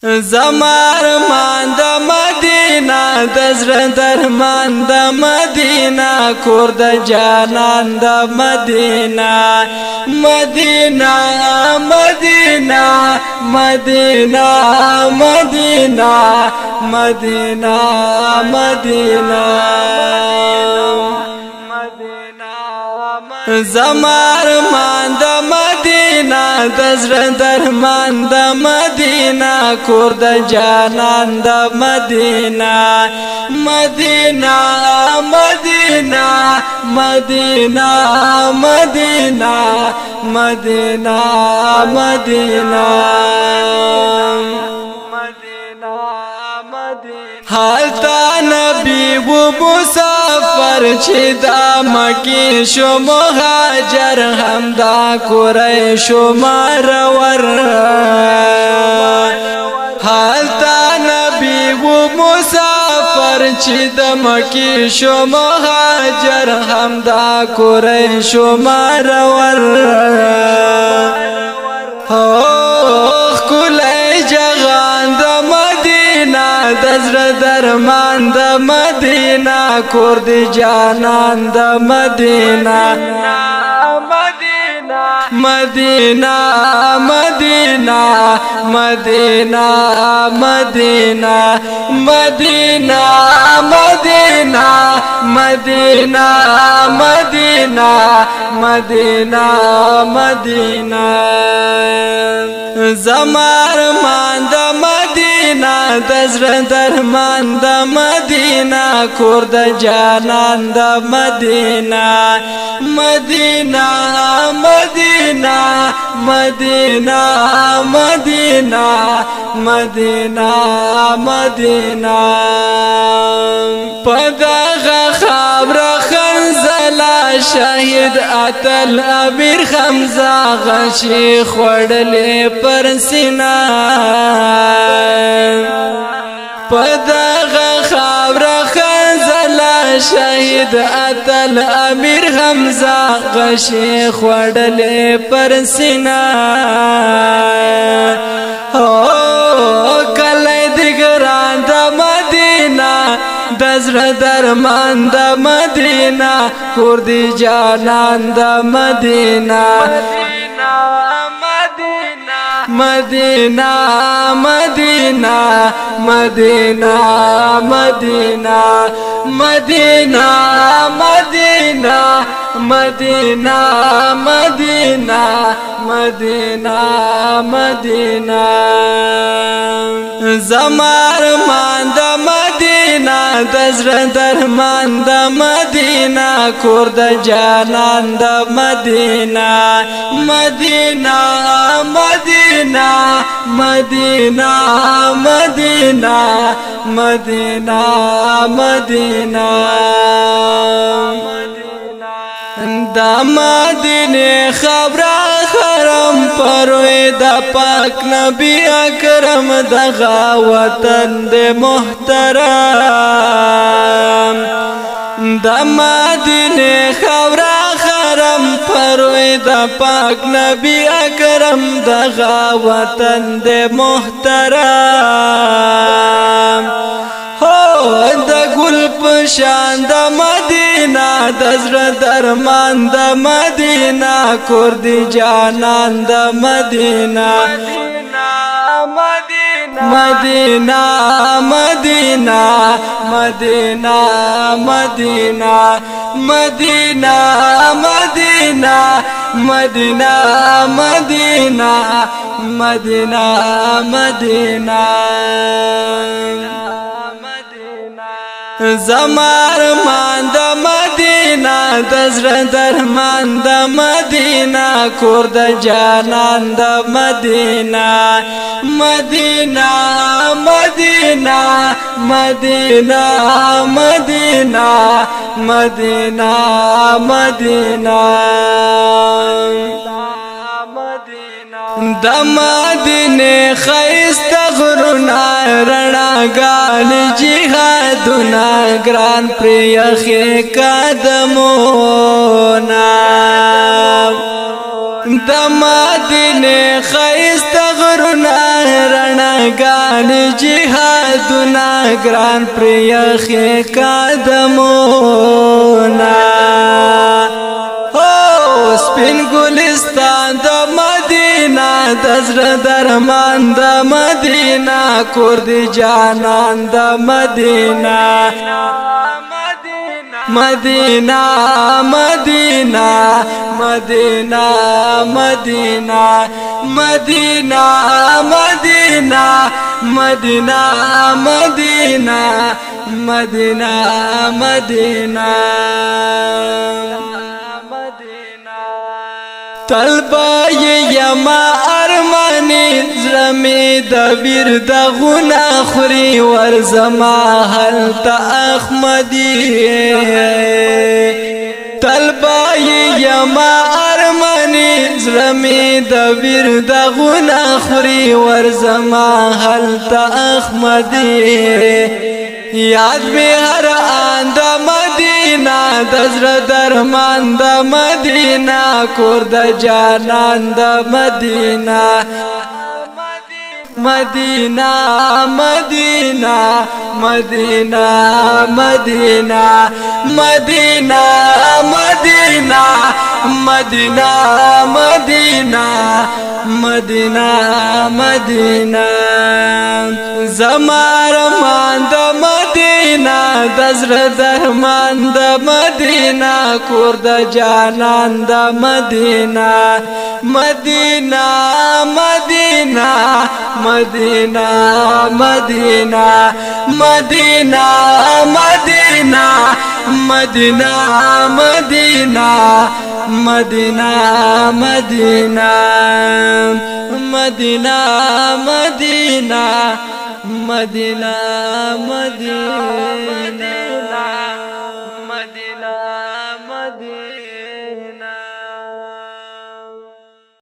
زمار مان د مدینه د زړه درمان د مدینه کور د جانان د مدینه مدینه مدینه مدینه مدینه مدینه مدینه زمار مان د مدینه د زړه درمان د مدینه کور د جانان د مدینه مدینه مدینه مدینه مدینه مدینه مدینه حالتا نبی و مسافر چی دا مکی شو مهاجر هم دا قریش و مرور حالتا نبی و مسافر چی دا مکی شو مهاجر هم دا قریش و مرور کلی جغان دا د زړه درمان د مدینه کور دی جانان د مدینه مدینه مدینه مدینه مدینه مدینه مدینه مدینه مدینه مدینه مدینه زمار مان د مدینه د زړه درمان د مدینه کور د جانان د مدینه مدینه مدینه مدینه مدینه مدینه مدینه پدغه خبره خنزلا شهید اتل امیر حمزه غشي خړلې پر سینه پدغه خبره خنزلا شهید اتل امیر حمزه غشي خړلې پر سینه کله دګران د مدینه د زړه درمان د مدینه کور دی جانان د مدینه مدینه مدینه مدینه مدینه مدینه مدینه مدینه مدینه مدینه مدینه زمار مان د مدینه د زړه درمان د مدینه کور د جانان د مدینه مدینه مدینه مدینه مدینه مدینه مدینه دا مدینه خبره خرم پروي د پاک نبی اکرم دغه وطن د محترم د مدینه خبره خرم پروي د پاک نبی اکرم دغه وطن د محترم د ګل پشان د مدینه د زړه درمان د مدینه کور دی جانان د مدینه مدینه مدینه مدینه مدینه مدینه مدینه مدینه مدینه مدینه مدینه زمار مان د مدینه د زړه درمان د مدینه کور د جانان د مدینه مدینه مدینه مدینه مدینه مدینه مدینه د مدینه خیست غرونه رڼاګان جهادونه ګران پرېخې قدمونه د مدینه خیست غرونه رڼا رڼاګان جهادونه ګران پرېښي قدمونه سپین ګلستان د مدینه د زړه درمان د مدینه کور د جانان د مدینه مدینہ مدینہ مدینہ مدینہ مدینہ مدینہ مدینہ مدینہ مدینہ مدینہ طلبا یما ارمانی زرمی د ویر د غنا خوري ورزما هل ته احمدی طلبا یما ارمانی زرمی د ویر د غنا خوري ورزما هل ته احمدی یاد به هر آن د مدینه د زړه درمان د مدینه کور د جانان د مدینه مدینہ مدینہ مدینہ مدینہ مدینہ مدینہ مدینہ مدینہ مدینہ مدینہ زمار مان د مدینہ د زړه درمان د مدینہ کور د جانان د مدینہ مدینہ مدینہ مدینہ مدینہ مدینہ مدینہ مدینہ مدینہ مدینہ مدینہ مدینہ مدینہ مدینہ مدینہ